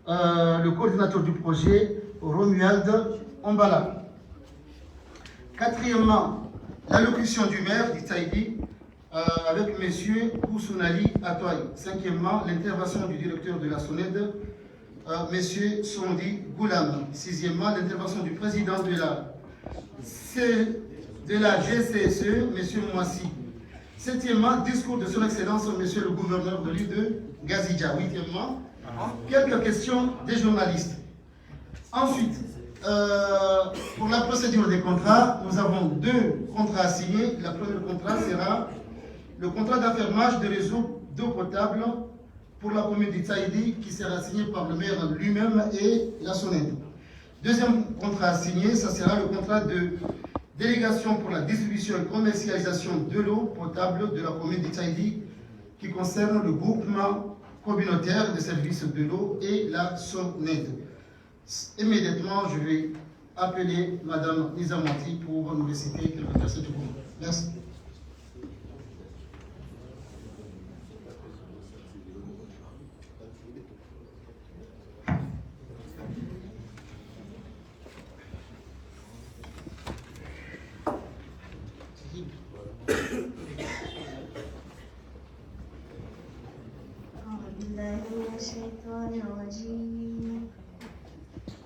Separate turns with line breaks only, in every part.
le coordinateur du projet, Romuald Ombala. Quatrièmement, l'allocution du maire d'Itaïdi avec M. Koussounali Atoy. Cinquièmement, l'intervention du directeur de la SONED, M. Sondi Goulam. Sixièmement, l'intervention du président de la GCSE, M. Moissi. Septièmement, discours de son Excellence, M. le gouverneur de l'île de Gazidja. Huitièmement, quelques questions des journalistes. Ensuite, pour la procédure des contrats, nous avons deux contrats à signer. Le premier contrat sera le contrat d'affermage de réseau d'eau potable pour la commune d'Itaïdi qui sera signé par le maire lui-même et la SONED. Deuxième contrat à signer, ça sera le contrat de délégation pour la distribution et commercialisation de l'eau potable de la commune d'Itaïdi qui concerne le groupement communautaire de services de l'eau et la SONED. Immédiatement, je vais appeler Mme Nizamati pour nous réciter quelques versets du Coran. Merci.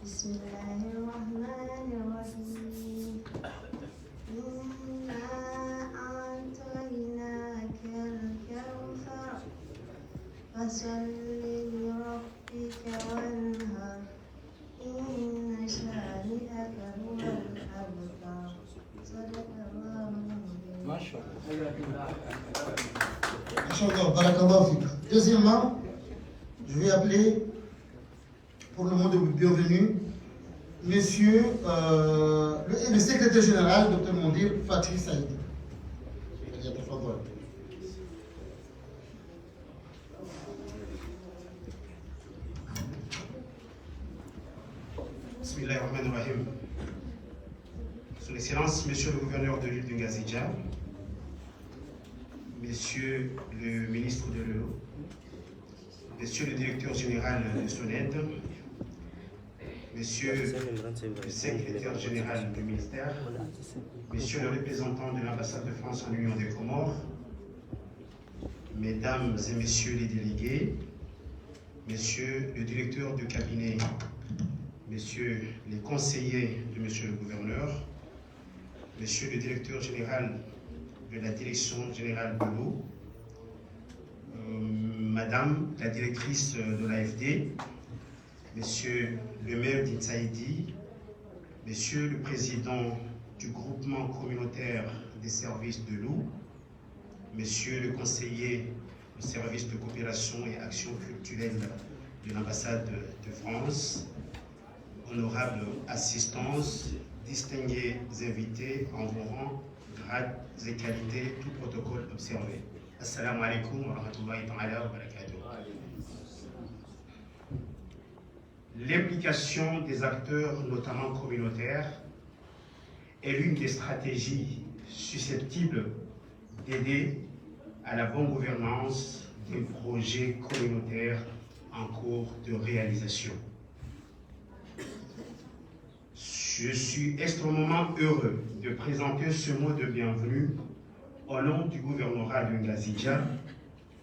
بسم الله الرحمن الرحيم إنا أعطيناك الكوثر فصل لربك وانهر إن شانئك هو الأبتر صدق الله العظيم.
ما شاء الله. Barakallahu fik. Deuxièmement, je vais appeler pour le mot de bienvenue Monsieur le secrétaire général, Dr Mondir Fatih Saïd.
Bismillahirrahmanirrahim. Son Excellence, Monsieur le gouverneur de l'île de Gazidja, Monsieur le ministre de l'eau, Monsieur le directeur général de SONED, Monsieur le secrétaire général du ministère, Monsieur le représentant de l'ambassade de France en Union des Comores, Mesdames et Messieurs les délégués, Monsieur le directeur du cabinet, Messieurs les conseillers de Monsieur le gouverneur, Monsieur le directeur général de la Direction générale de l'eau, Madame la directrice de l'AFD, Monsieur le maire d'Itaïdi, Monsieur le président du groupement communautaire des services de l'eau, Monsieur le conseiller au service de coopération et action culturelle de l'ambassade de France, honorable assistance, distingués invités en vos rangs, grades et qualités, tout protocole observé. Assalamu alaikum wa rahmatullahi ta'ala wa barakatuh. L'implication des acteurs, notamment communautaires, est l'une des stratégies susceptibles d'aider à la bonne gouvernance des projets communautaires en cours de réalisation. Je suis extrêmement heureux de présenter ce mot de bienvenue au nom du gouvernorat de Ngazidja,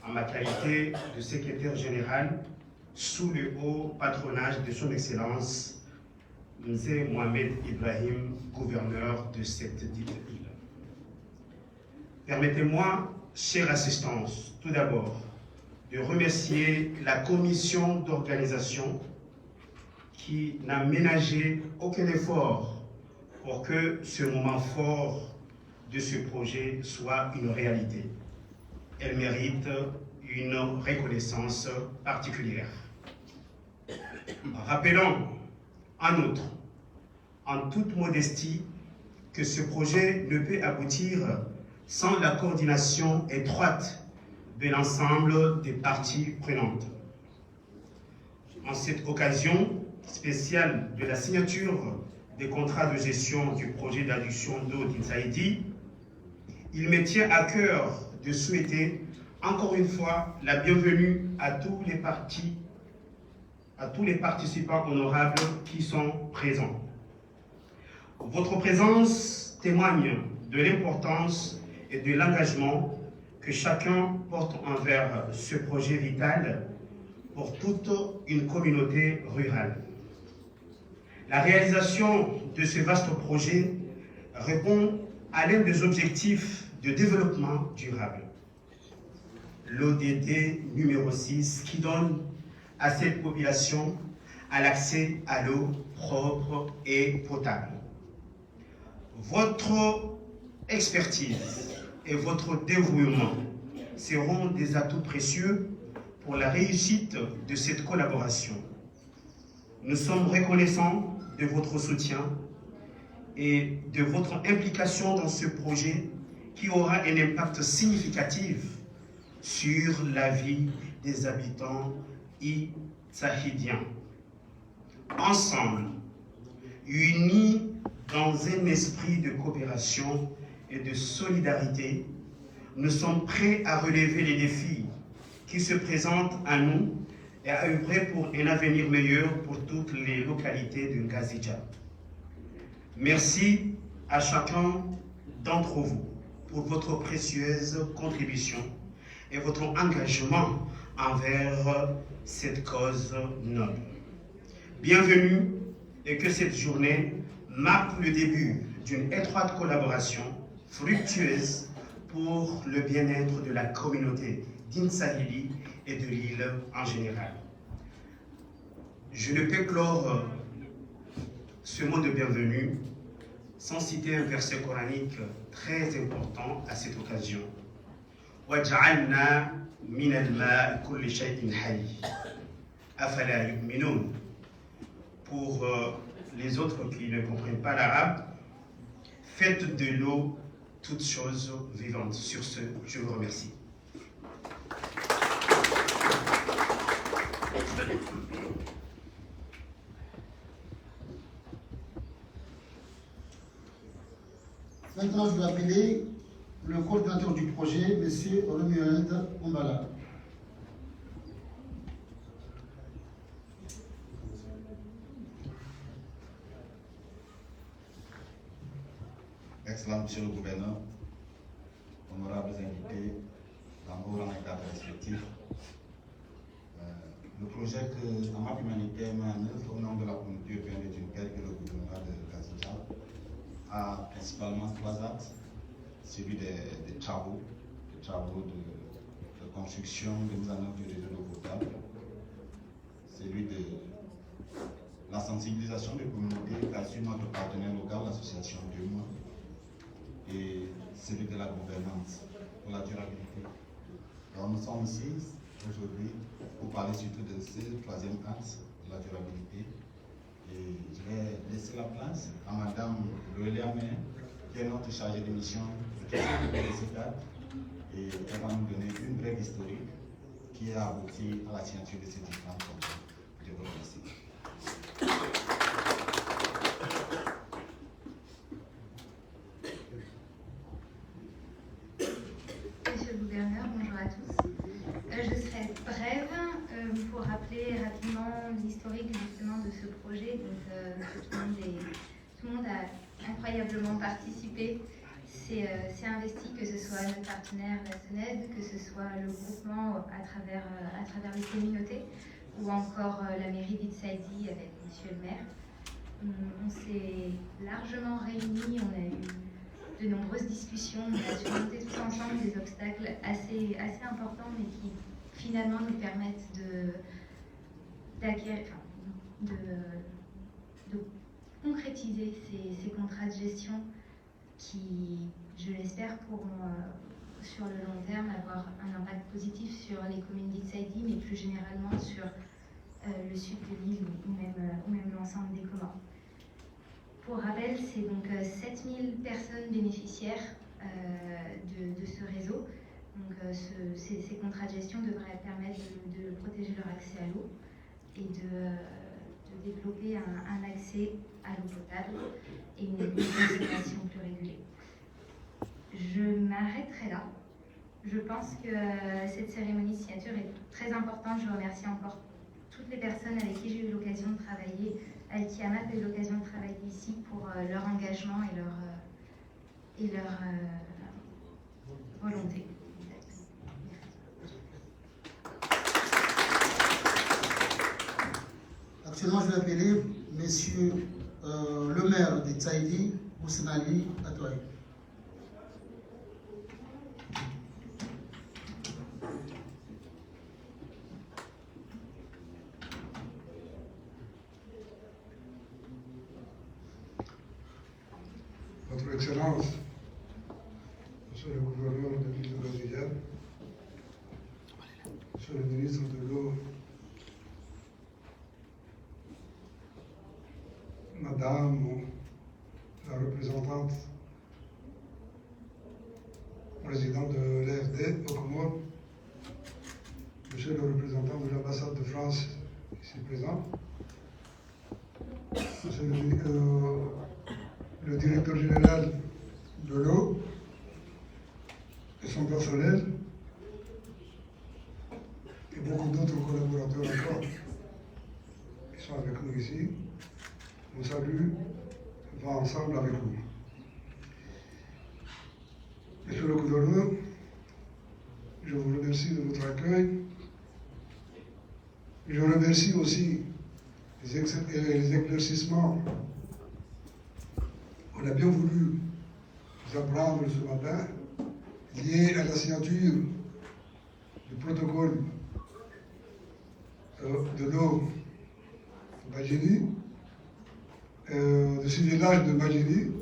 en ma qualité de secrétaire général sous le haut patronage de son Excellence Mzee Mohamed Ibrahim, gouverneur de cette dite île. Permettez-moi, chère assistance, tout d'abord, de remercier la commission d'organisation qui n'a ménagé aucun effort pour que ce moment fort de ce projet soit une réalité. Elle mérite une reconnaissance particulière. Rappelons en outre, en toute modestie, que ce projet ne peut aboutir sans la coordination étroite de l'ensemble des parties prenantes. En cette occasion spéciale de la signature des contrats de gestion du projet d'adduction d'eau d'Itaïdi, il me tient à cœur de souhaiter encore une fois la bienvenue à tous les partis à tous les participants honorables qui sont présents. Votre présence témoigne de l'importance et de l'engagement que chacun porte envers ce projet vital pour toute une communauté rurale. La réalisation de ce vaste projet répond à l'un des objectifs de développement durable, l'ODD numéro 6, qui donne à cette population l'accès à l'eau propre et potable. Votre expertise et votre dévouement seront des atouts précieux pour la réussite de cette collaboration. Nous sommes reconnaissants de votre soutien et de votre implication dans ce projet qui aura un impact significatif sur la vie des habitants itsahidiens. Ensemble, unis dans un esprit de coopération et de solidarité, nous sommes prêts à relever les défis qui se présentent à nous et à œuvrer pour un avenir meilleur pour toutes les localités de Ngazidja. Merci à chacun d'entre vous pour votre précieuse contribution et votre engagement envers cette cause noble. Bienvenue et que cette journée marque le début d'une étroite collaboration fructueuse pour le bien-être de la communauté d'Intsahili et de l'île en général. Je ne peux clore ce mot de bienvenue sans citer un verset coranique très important à cette occasion. وَجَعَلْنَا مِنَ الْمَاءِ كُلِّ شَيْءٍ حَيٍّ أَفَلَا يُؤْمِنُونَ. Pour les autres qui ne comprennent pas l'arabe, faites de l'eau toutes choses vivantes. Sur ce, je vous remercie.
Maintenant, je vais appeler le coordinateur du projet, M. Romuald Ombala.
Excellent Monsieur le Gouverneur, honorables invités, dans vos rangs et cadres respectifs, le projet que AMAP Humanitaire met en œuvre au nom de la communauté urbaine de Dunkerque et le gouvernement de Ngazidja a principalement trois axes. Celui des travaux de construction, de mise en œuvre du réseau d'eau potable, celui de la sensibilisation des communautés qu'assure notre partenaire local, l'association DUMA, et celui de la gouvernance pour la durabilité. Alors nous sommes ici aujourd'hui pour parler surtout de ce troisième axe, de la durabilité. Et je vais laisser la place à Madame Loelia May, qui est notre chargée de mission de CECAD, et elle va nous donner une brève historique qui a abouti à la signature de ces différents projets. Je vous remercie.
Monsieur le gouverneur, bonjour à tous. Je serai brève pour rappeler rapidement l'historique justement de ce projet. Donc, tout le monde a incroyablement participé, s'est investi, que ce soit notre partenaire la SONED, que ce soit le groupement à travers les communautés, ou encore la mairie d'Itsaïdi avec monsieur le maire. On s'est largement réunis, on a eu de nombreuses discussions, on a surmonté tous ensemble des obstacles assez importants, mais qui finalement nous permettent de concrétiser ces contrats de gestion qui, je l'espère, pourront sur le long terme avoir un impact positif sur les communes d'Itsaïdi, mais plus généralement sur le sud de l'île ou même l'ensemble des communs. Pour rappel, c'est donc 7000 personnes bénéficiaires de ce réseau. Donc ces contrats de gestion devraient permettre de protéger leur accès à l'eau et de développer un accès à l'eau potable et une consommation plus régulée. Je m'arrêterai là. Je pense que cette cérémonie de signature est très importante. Je remercie encore toute toutes les personnes avec qui j'ai eu l'occasion de travailler, avec qui AMAP a eu l'occasion de travailler ici pour leur engagement et leur volonté.
Actuellement, je vais appeler Monsieur le maire de Tsaïdi, Boussenali Atoy.
Votre Excellence, Monsieur le gouverneur de l'île de Gazilla, Monsieur le ministre de l'eau, Madame la représentante présidente de l'AFD au Comores, Monsieur le représentant de l'ambassade de France ici présent, Monsieur le directeur général de l'eau et son personnel, et beaucoup d'autres collaborateurs encore qui sont avec nous ici. Mon salut va ensemble avec vous. Monsieur le gouverneur, je vous remercie de votre accueil. Je remercie aussi les éclaircissements qu'on a bien voulu vous apprendre ce matin, liés à la signature du protocole de l'eau de Badjini, de ce village de Badjini,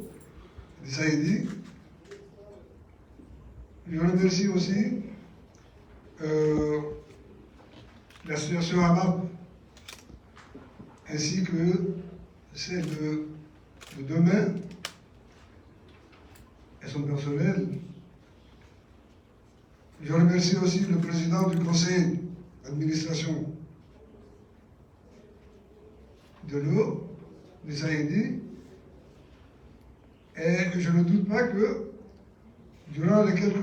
de Saïdi. Je remercie aussi l'association AMAP ainsi que celle de demain et son personnel. Je remercie aussi le président du conseil d'administration de l'eau, de Saïdi, et je ne doute pas que durant les quelques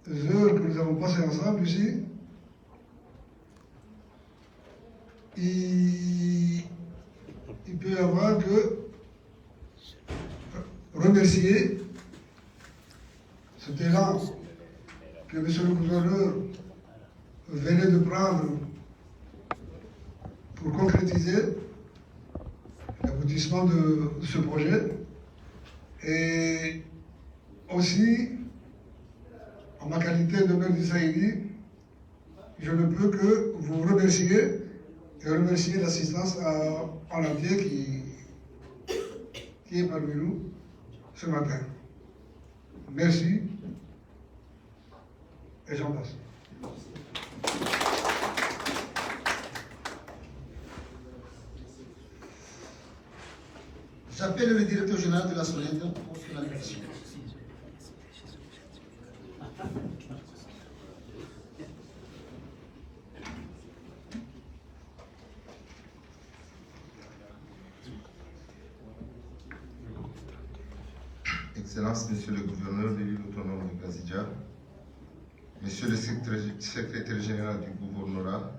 heures que nous avons passées ensemble ici, il peut y avoir que remercier cet élan que M. le gouverneur venait de prendre pour concrétiser l'aboutissement de ce projet, et aussi en ma qualité de maire du Saïdi, je ne peux que vous remercier et remercier l'assistance en entier qui est parmi nous ce matin. Merci et j'en passe.
J'appelle le directeur général de la SONED pour finalisation.
Excellences, Monsieur le gouverneur de l'île autonome de Gazidja, Monsieur le secrétaire général du gouvernorat,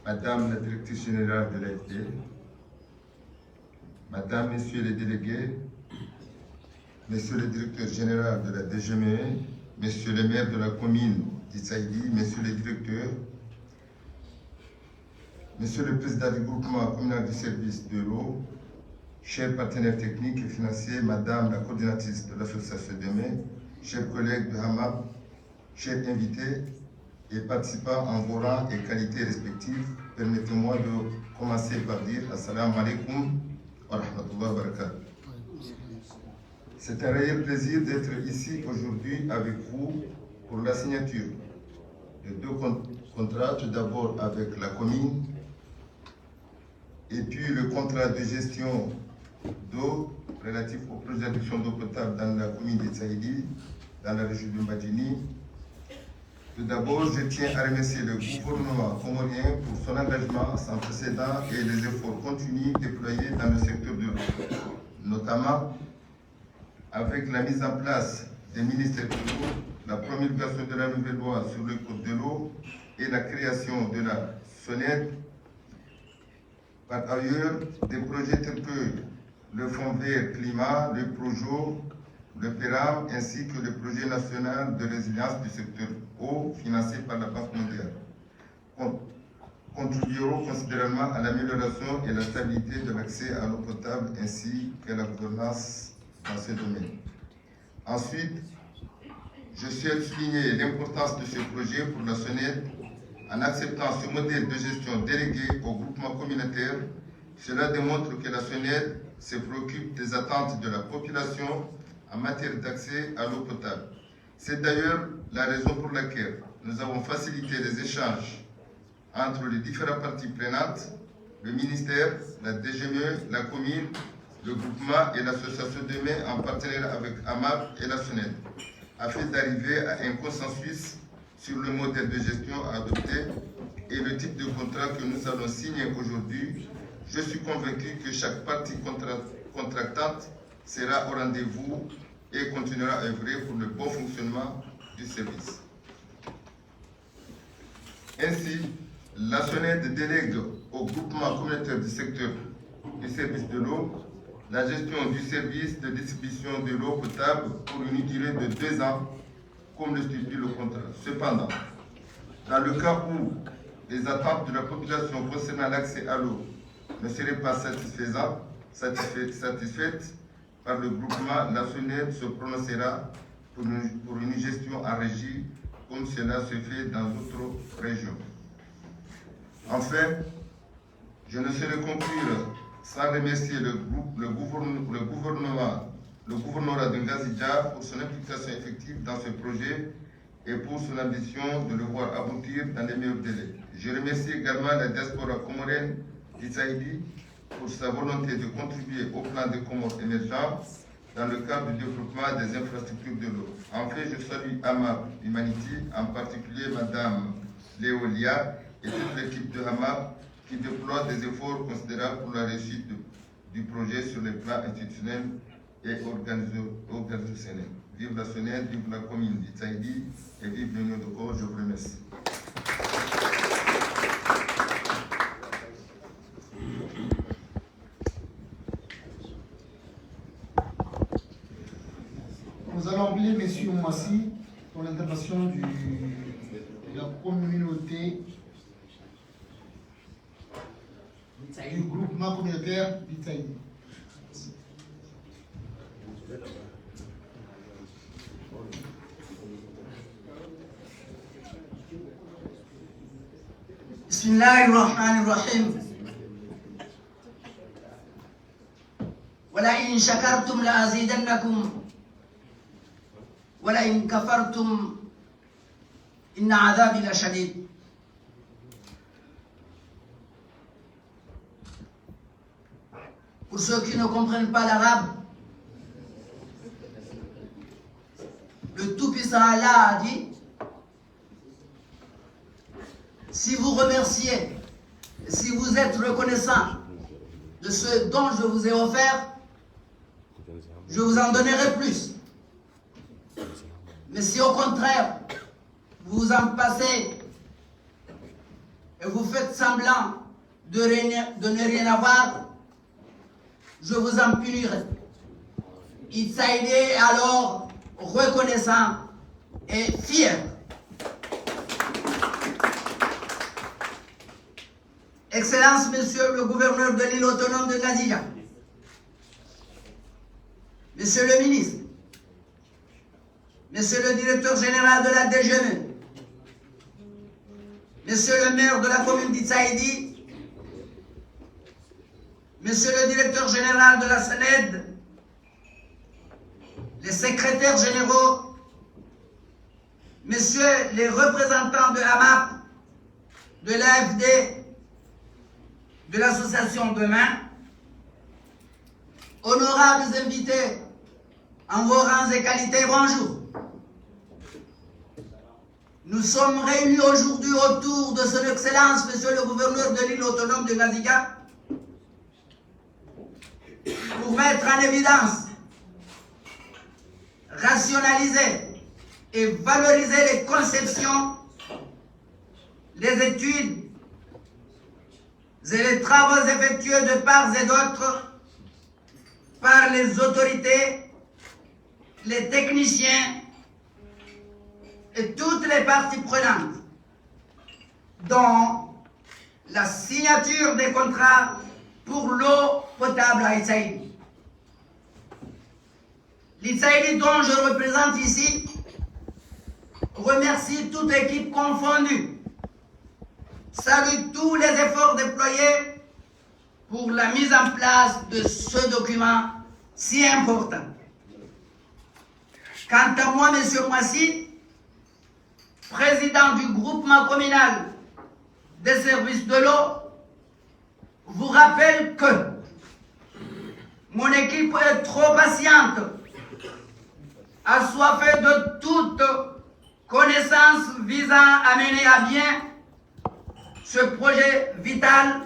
Madame la directrice générale de l'AFD, Madame, Messieurs les délégués, Monsieur le directeur général de la DGME, Monsieur le maire de la commune d'Itsaïdi, Messieurs les directeurs, Monsieur le président du groupement communal du service de l'eau, chers partenaires techniques et financiers, Madame la coordinatrice de l'association Demain, chers collègues de HAMAP, chers invités et participants en vos rangs et qualités respectives, permettez-moi de commencer par dire Assalamu alaikum wa rahmatullahi wa barakatuh. C'est un réel plaisir d'être ici aujourd'hui avec vous pour la signature de deux contrats, tout d'abord avec la commune et puis le contrat de gestion d'eau relatif au projet d'adduction d'eau potable dans la commune de Tsaïdi, dans la région de Badjini. Tout d'abord, je tiens à remercier le gouvernement comorien pour son engagement sans précédent et les efforts continus déployés dans le secteur de l'eau, notamment avec la mise en place des ministères de l'eau, la promulgation de la nouvelle loi sur le code de l'eau la création de la SONED. Par ailleurs, des projets tels que le Fonds vert climat, le Projo, le PERAM, ainsi que le projet national de résilience du secteur eau, financé par la Banque mondiale, contribueront considérablement à l'amélioration et la stabilité de l'accès à l'eau potable ainsi qu'à la gouvernance dans ce domaine. Ensuite, je souhaite souligner l'importance de ce projet pour la SONED. En acceptant ce modèle de gestion délégué au groupement communautaire, cela démontre que la SONED se préoccupe des attentes de la population en matière d'accès à l'eau potable. C'est d'ailleurs la raison pour laquelle nous avons facilité les échanges entre les différentes parties prenantes, le ministère, la DGME, la commune, le groupement et l'association Demain en partenariat avec AMAP et la SONED, afin d'arriver à un consensus sur le modèle de gestion à adopter et le type de contrat que nous allons signer aujourd'hui. Je suis convaincu que chaque partie contractante sera au rendez-vous et continuera à œuvrer pour le bon fonctionnement du service. Ainsi, la SONED délègue au groupement communautaire du secteur du service de l'eau la gestion du service de distribution de l'eau potable pour une durée de 2 ans, comme le stipule le contrat. Cependant, dans le cas où les attentes de la population concernant l'accès à l'eau ne seraient pas satisfaites par le groupement, la SONED se prononcera pour une gestion en régie, comme cela se fait dans d'autres régions. Enfin, je ne saurais conclure sans remercier le gouvernorat de Ngazidja pour son implication effective dans ce projet et pour son ambition de le voir aboutir dans les meilleurs délais. Je remercie également la diaspora comorienne d'Itsaïdi pour sa volonté de contribuer au plan des Comores émergents dans le cadre du développement des infrastructures de l'eau. Enfin, je salue AMAP Humanity, en particulier Madame Léolia et toute l'équipe de AMAP qui déploie des efforts considérables pour la réussite du projet sur les plans institutionnels et organisationnels. Vive la SONED, vive la commune d'Itsaïdi et vive l'Union de Corps. Je vous remercie.
Nous allons appeler M. Mouassi pour l'intervention de la communauté du groupement communautaire d'Itsaïdi.
بسم الله الرحمن الرحيم ولئن شكرتم لأزيدنكم ولئن كفرتم إن عذابي لشديد. Pour ceux qui ne comprennent pas l'arabe, le Tout-Puissant Allah a dit: si vous remerciez, si vous êtes reconnaissant de ce dont je vous ai offert, je vous en donnerai plus. Mais si au contraire, vous en passez et vous faites semblant de ne rien avoir, je vous en punirai. Itsaïdi est alors reconnaissant et fier. Excellence, Monsieur le gouverneur de l'île autonome de Ngazidja, Monsieur le ministre, Monsieur le directeur général de la DGME, Monsieur le maire de la commune d'Itsaïdi, Monsieur le directeur général de la SONED, les secrétaires généraux, Messieurs les représentants de AMAP, de l'AFD, de l'association Demain, honorables invités en vos rangs et qualités, bonjour. Nous sommes réunis aujourd'hui autour de son Excellence, Monsieur le gouverneur de l'île autonome de Ngazidja, pour mettre en évidence, rationaliser et valoriser les conceptions les études et les travaux effectués de part et d'autre par les autorités, les techniciens et toutes les parties prenantes, dont la signature des contrats pour l'eau potable à Itaïdi. L'Itaïdi dont je représente ici remercie toute équipe confondue, salue tous les efforts déployés pour la mise en place de ce document si important. Quant à moi, M. Moissi, président du groupement communal des services de l'eau, vous rappelle que mon équipe est trop patiente, assoiffée de toute connaissance visant à mener à bien ce projet vital,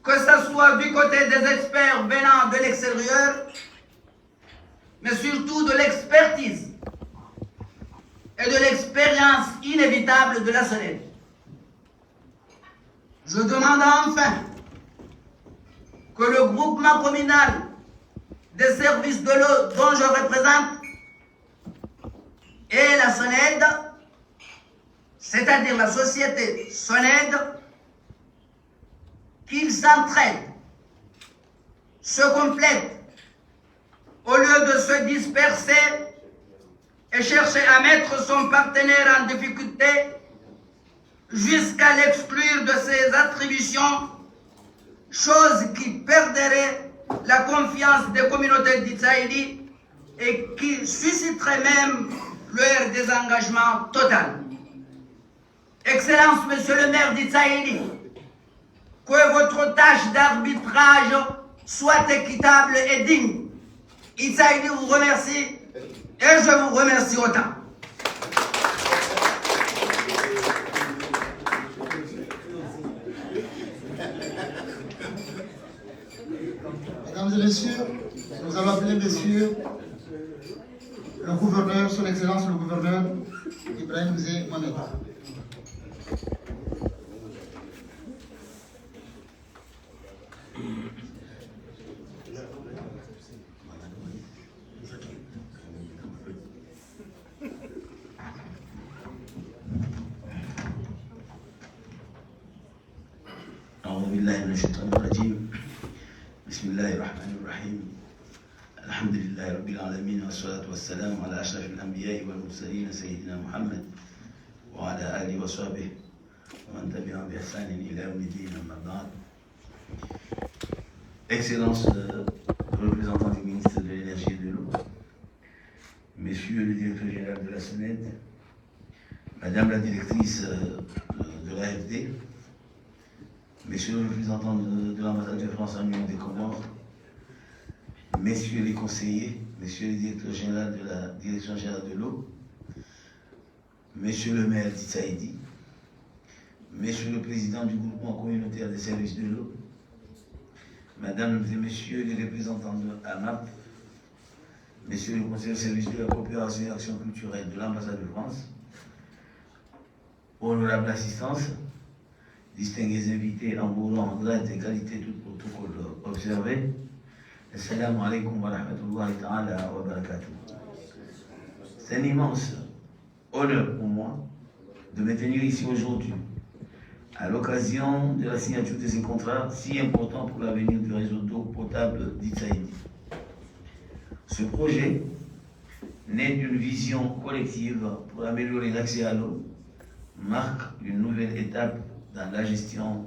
que ce soit du côté des experts venant de l'extérieur, mais surtout de l'expertise et de l'expérience inévitable de la SONED. Je demande enfin que le groupement communal des services de l'eau dont je représente et la SONED, c'est-à-dire la société SONED, qu'ils s'entraident, se complètent, au lieu de se disperser et chercher à mettre son partenaire en difficulté jusqu'à l'exclure de ses attributions, chose qui perdrait la confiance des communautés d'Itsaïdi et qui susciterait même leur désengagement total. Excellence, Monsieur le maire d'Itsaïdi, que votre tâche d'arbitrage soit équitable et digne. Itsaïdi vous remercie et je vous remercie autant.
Mesdames et messieurs, nous allons appeler monsieur le gouverneur, son excellence le gouverneur Ibrahim Zé Mohamed.
أعوذ بالله من الشيطان الرجيم بسم الله الرحمن الرحيم الحمد لله رب العالمين والصلاة والسلام على أشرف الأنبياء والمرسلين سيدنا محمد وعلى آله وصحبه ومن تبعهم بإحسان إلى يوم الدين أما بعد. Excellence, représentant du ministre de l'Énergie et de l'Eau, Monsieur le directeur général de la SONED, Madame la directrice de l'AFD, Messieurs les représentants de l'ambassade de France en Union des Comores, Messieurs les conseillers, Messieurs les directeurs généraux de la Direction générale de l'eau, Monsieur le maire d'Itsaïdi, Monsieur le président du groupement communautaire des services de l'eau, Mesdames et Messieurs les représentants de AMAP, Messieurs le conseiller de service de la coopération et action culturelle de l'ambassade de France, honorable assistance, distingués invités en voulant en grade égalité tout protocole observé. Assalamu alaikum wa rahmatullahi ta'ala wa barakatuh. C'est un immense honneur pour moi de me tenir ici aujourd'hui à l'occasion de la signature de ces contrats si importants pour l'avenir du réseau d'eau potable d'Itsaïdi. Ce projet naît d'une vision collective pour améliorer l'accès à l'eau, marque une nouvelle étape dans la gestion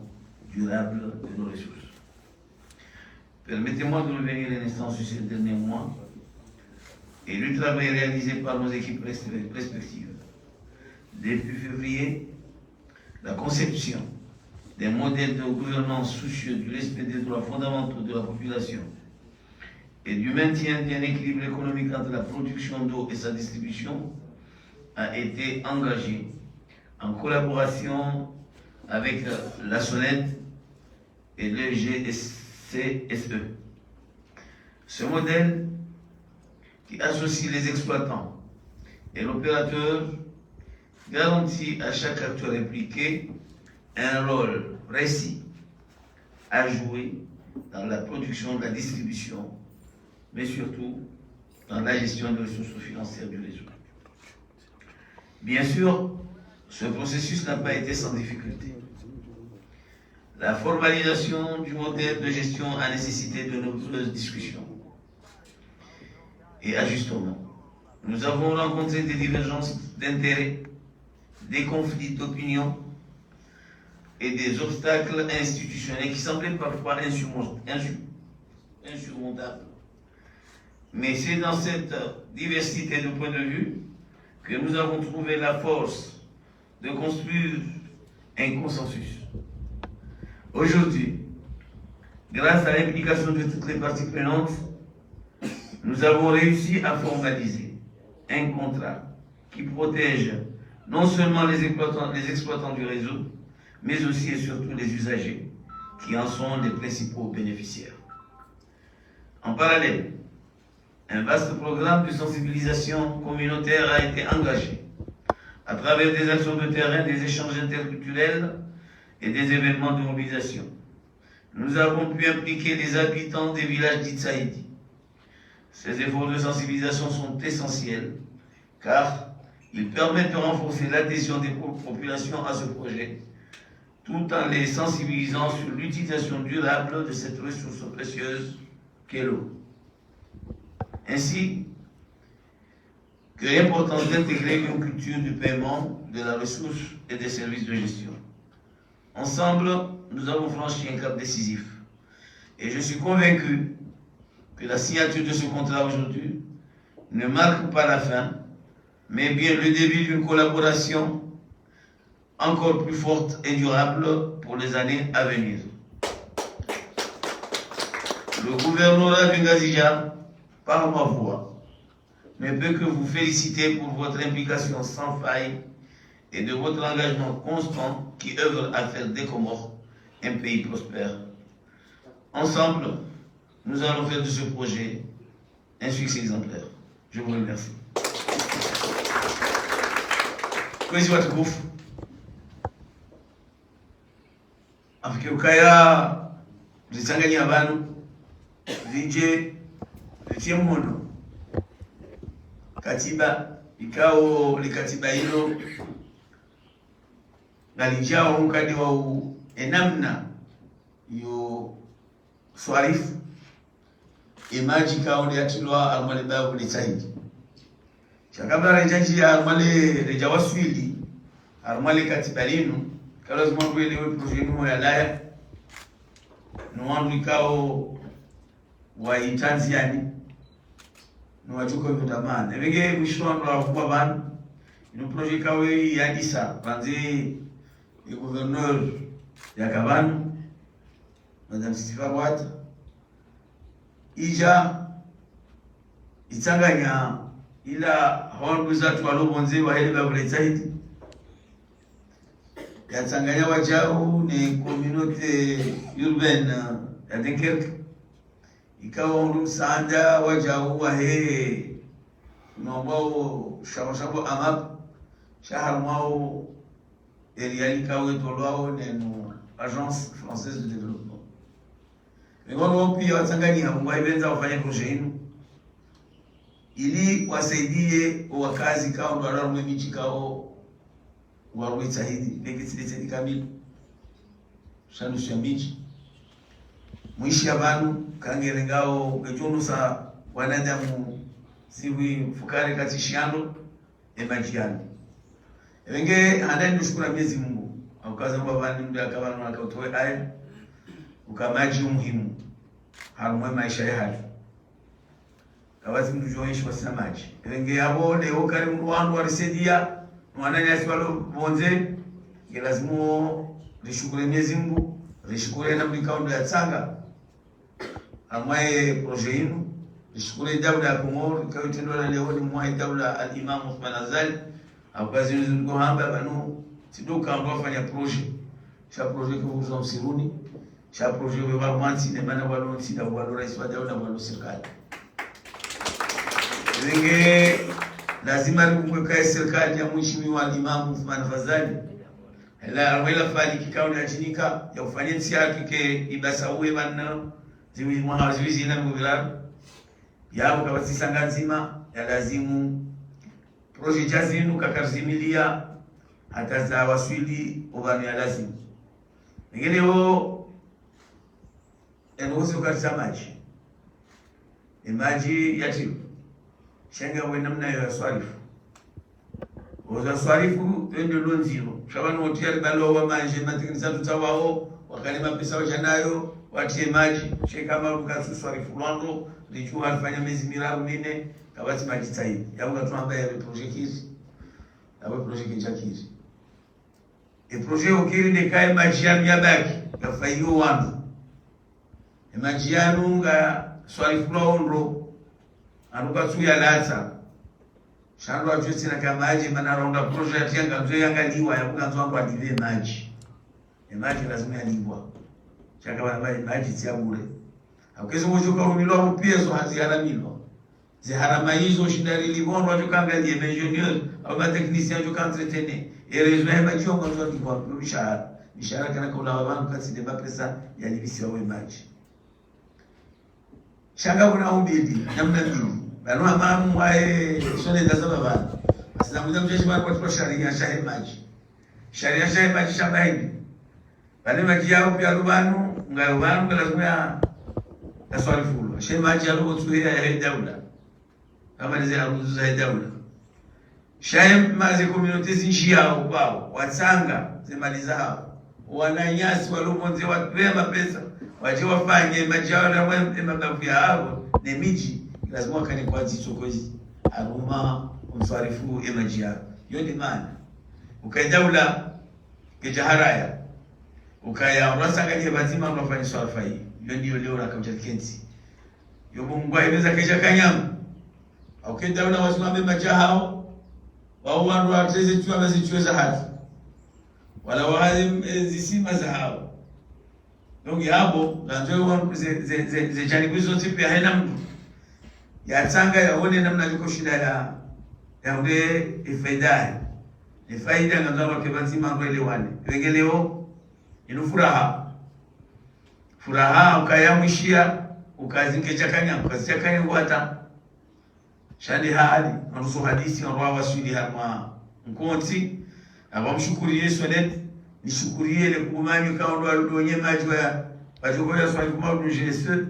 durable de nos ressources. Permettez-moi de revenir un instant sur ces derniers mois et le travail réalisé par nos équipes respectives. Depuis février, la conception d'un modèle de gouvernance soucieux du respect des droits fondamentaux de la population et du maintien d'un équilibre économique entre la production d'eau et sa distribution a été engagée en collaboration avec la SONED et le GCSE. Ce modèle qui associe les exploitants et l'opérateur garantit à chaque acteur impliqué un rôle précis à jouer dans la production, la distribution, mais surtout dans la gestion des ressources financières du réseau. Bien sûr, ce processus n'a pas été sans difficulté. La formalisation du modèle de gestion a nécessité de nombreuses discussions et ajustements. Nous avons rencontré des divergences d'intérêts, des conflits d'opinion et des obstacles institutionnels qui semblaient parfois insurmontables. Mais c'est dans cette diversité de points de vue que nous avons trouvé la force de construire un consensus. Aujourd'hui, grâce à l'implication de toutes les parties prenantes, nous avons réussi à formaliser un contrat qui protège non seulement les exploitants du réseau, mais aussi et surtout les usagers, qui en sont les principaux bénéficiaires. En parallèle, un vaste programme de sensibilisation communautaire a été engagé à travers des actions de terrain, des échanges interculturels et des événements de mobilisation. Nous avons pu impliquer les habitants des villages d'Itsaïdi. Ces efforts de sensibilisation sont essentiels car ils permettent de renforcer l'adhésion des populations à ce projet tout en les sensibilisant sur l'utilisation durable de cette ressource précieuse qu'est l'eau. Ainsi que l'importance d'intégrer une culture du paiement de la ressource et des services de gestion. Ensemble, nous avons franchi un cap décisif. Et je suis convaincu que la signature de ce contrat aujourd'hui ne marque pas la fin, mais bien le début d'une collaboration encore plus forte et durable pour les années à venir. Le gouvernorat du Ngazija, par ma voix, ne peut que vous féliciter pour votre implication sans faille et de votre engagement constant qui œuvre à faire des Comores un pays prospère. Ensemble, nous allons faire de ce projet un succès exemplaire. Je vous remercie. Kwezi watukufu, afikirukaya zichanganya abantu vije vitie mmono katiba ikao likatiba hilo nalijao mkadi wa enamna yo swarifu imaji kao liatilwa almale babu litaidi shakabla rejaji almale reja waswili almale katiba linu kalazima kuelewe projenu ya laya nuandu ikao wa Tanzania nuwachuko vitamana evege mishwando wa kwa bana ino projet kawe ya Disa panzi le gouverneur ya Kabanu madame Sifa Wata ija itanganya ila honduza twalobonze wa hele babule zaidi ya Tanganya wajao ni communauté urbaine ya Dunkerque ikawa msaada wajao wa he nombao shabo amap shahar mao erialika wetolwao neno agence française de développement ngono pia Watanganyika mngaibenza wafanye projet hinu ili wasaidie wakazi kao ndo alaro mwichi kao warwita hidi bekitsilete kamili shanu shamiji mwishi abantu kangere ngao gejonusa wanadamu siwi fukare katishano emajiano evenge andani nushukura Mwenyezi Mungu akaza mbavani mbe akabana akatoe aya ukamaji muhimu harumwe maisha ya hali kawazi mdujoishi wasamaji evenge abo leo kare mwandu warisedia mwanani aswalo bonze lazima rishukure Mwenyezi Mungu rishukure na mlikao ya tsanga ambaye projet hinu rishukure dawla ya Komoro kaitendwa leo ni mwa dawla al-Imam Uthman Azali akazi ndio hamba banu siduka ambao fanya projet cha projet kwa msiruni cha projet wa Barmanti ne bana walo sida walo rais wa dawla walo serikali wenge lazima kumweka serikali ya mheshimiwa Imam Uthman Fadhali la wela fali kikao na chinika ya ufanyensi yake ke ibasa uwe manna ziwi mwa ziwi na mubira ya ukawasisanga nzima ya lazimu projet jazinu kakarzimilia hata za waswili ubani ya lazimu ngine ho enozo karisa maji yatiyo shenga we namna ya swarifu oza swarifu twende lonziro shabano otiari balo wa manje matikiniza tutawao wakalima pesa wajanayo watie maji sheka maruka swarifu lando lichua alifanya miezi miraru mine kabati maji tsaidi yabuka tuamba ya projet kizi yawe projet kinjakiri projet ukiri de kai maji yanu yabaki yafayo wandu maji yanu nga swarifu lando anuka tuya lata shando ajuti na kamaji mana ronda project yanga nzo yangaliwa yabuka nzo wangu adive maji maji lazima yalibwa chaka wana maji tia bure akezo mojoka umilo upiezo haziharamilo ziharama hizo shindari libono wajokanga li ingénieur au ma technicien joka entretenir et rejoindre maji on nzo ndikwa bishara kana kwa abantu kasi de pesa yalibisi wa maji shanga kuna ubidi namna mbili bano amamu wae shone ndasaba bana asilamu mjeshi bana kwa sharia shahe maji shamba hivi bale maji yao pia rubanu ngarubanu lazima taswarifu shahe maji yao tuya ya daula kama ni zile za daula shahe maji community zinjia ubao watsanga zemaliza hao wananyasi walomonze wapema pesa waje wafanye maji yao na wewe mabavu yao ni miji lazima kani kwa jisokozi aruma umswarifu maji yao yoni maana ukajaula kijaharaya ukaya urasanga je bazima unafanya swarifa hii hiyo ndio leo na kamcha kenzi yobo mngwa inaweza kesha kanyama au kijaula wasimame maji hao wao wandu wateze tu amezichweza hati wala wahali zisima za hao donc hapo ndio wangu ze jaribu zote pia haina mtu ya tanga yaone namna yuko shida ya ule faida ngazalo ke bazima ngoelewane wengeleo inufuraha ukayamwishia ukazingecha ukasichakanya ngwata shadi hali nusu hadisi wa waswili hama mkonti abamshukuri Yesu net nishukurie le kumanyu kaondo aludonye maji wa wajogoya swali kuma Yesu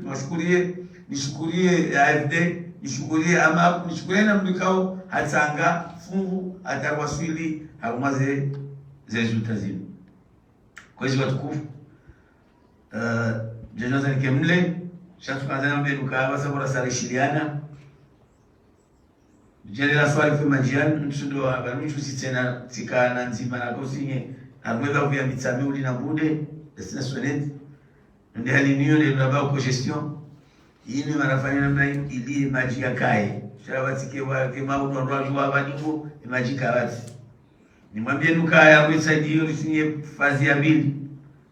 nishukurie AFD nishukurie ama nishukurie na mlikao hatanga fungu atarwaswili harumaze resulta zinu kwa hizo watukufu jejoza nikemle shatu kanzana mbenu kawa sabora sari shiliana jeli la swali kwa majian mtundo wa banuchu sitena tika na nzima na kosinye agweza kuya mitsame uli na bude destina sonet ndi hali niyo le nabao ko gestion yini marafanya namna ili maji yakae shabatike wa kema udondoa wa banigo maji kawati nimwambie nukaya website hiyo lisinye fazi ya pili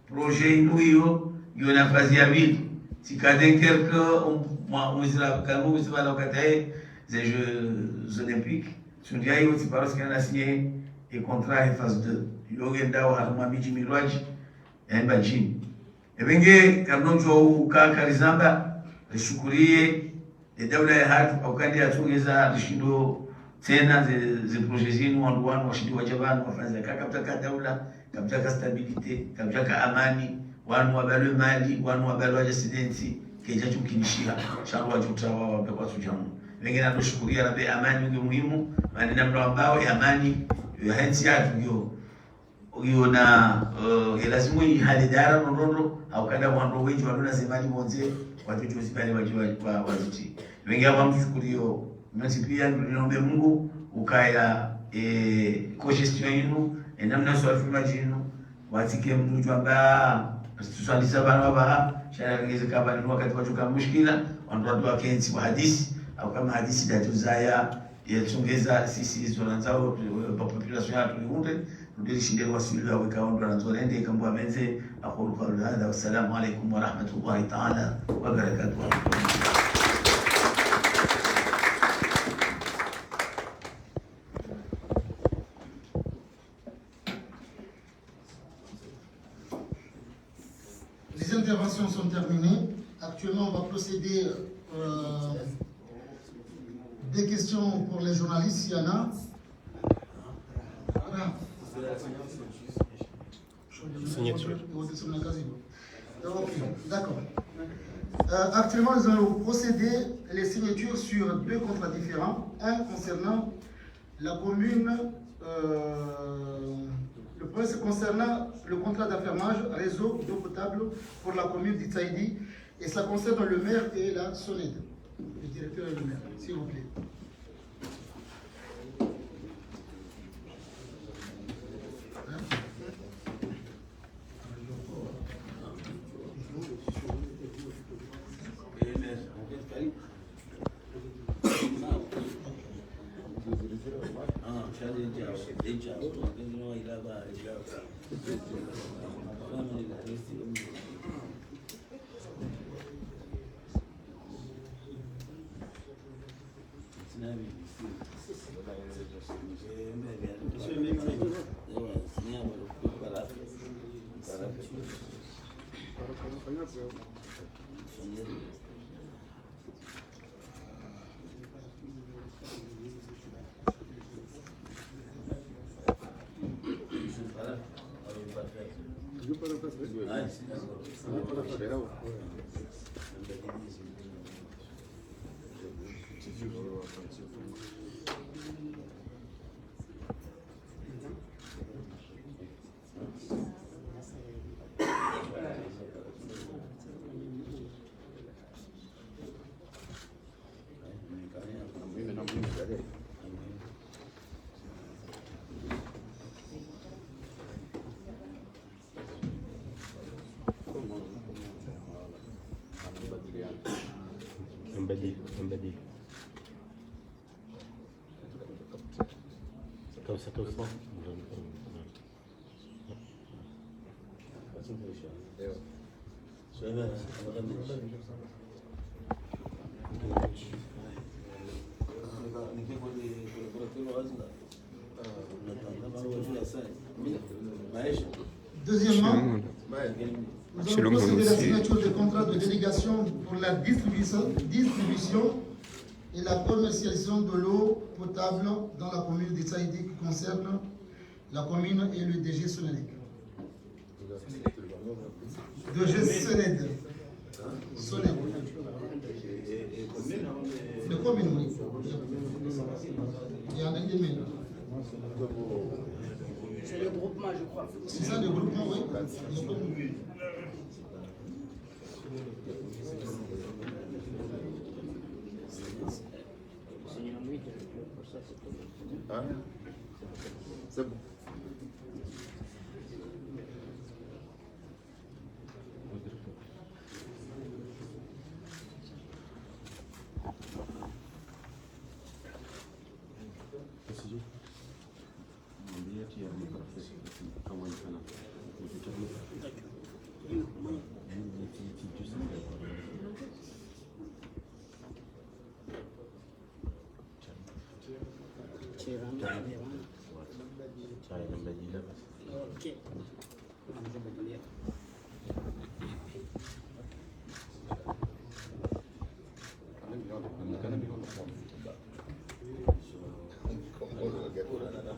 projet inu hiyo na fazi ya pili tikadenker ko mwizira kanu wizira lokatae des Jeux Olympiques sundia hiyo tiparos kana signé et contrat en phase 2 yogenda wa haruma miji mirwaji emba jini ebenge kanonjo ukakarizamba rishukurie daula ya hatu au kandi atungeza rishindo tena ze projets zinu wandu washindi wa Japan wafanza kakapta daula kapta stabilité kapta amani wanu wabalwe mali wanu wabalwe residenti keja chukinishia sharwa jutawa wapekwa sujamu wengine anashukuria nabe amani ndio muhimu maana namna ambao amani ya hensi yatu hiyo na lazima ihalidara ndondo au kada wando wengi wadona semaji monze watu tusipale wajuti wengine hapa mshukurio nasi pia niombe Mungu ukaya co-gestion yenu namna swafi majinu watike mtu amba tusalisha bana baba shara ngeze kaba ni wakati watoka mushkila watu wa kenzi wa hadisi au kama hadisi datuzaya yatungeza sisi zonanzao population ya tuliunde ndio shinde wasili wa kaondo nanzolende kambwa menze aqulu qawli hadha wassalamu alaykum wa rahmatullahi ta'ala wa barakatuh.
Les interventions sont terminées. Actuellement, on va procéder des questions pour les journalistes, s'il y en a. Voilà.
Signature.
Ok, d'accord. Actuellement, nous allons procéder les signatures sur 2 contrats différents. Un concernant la commune, le premier concernant le contrat d'affermage réseau d'eau potable pour la commune d'Itsaïdi. Et ça concerne le maire et la SONED. Le directeur et le maire, s'il vous plaît.
Mbadi. Satu semua.
Deuxièmement, nous allons procéder à la signature des contrats de délégation pour la distribution et la commercialisation de l'eau potable dans la commune d'Itsaïdi qui concerne la commune et le DG Sonelec. DG Soned. Soned. De commune, oui. Il y en a des mails.
C'est le groupement, je crois.
C'est ça le groupement, oui.
C'est bon.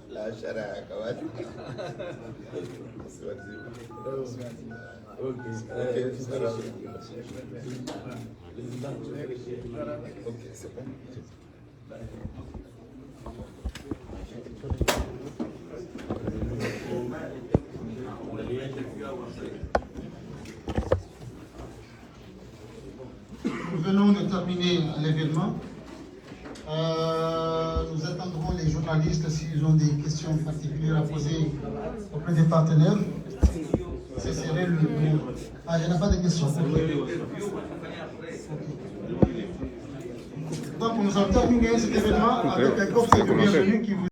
La shara kawai. Ok, c'est bon.
Nous venons de terminer l'événement. Nous attendrons les journalistes s'ils ont des questions particulières à poser auprès des partenaires. Ce serait le... Ah, il n'y en a pas de questions. Donc nous avons terminé cet événement avec un coffre de bienvenue qui vous...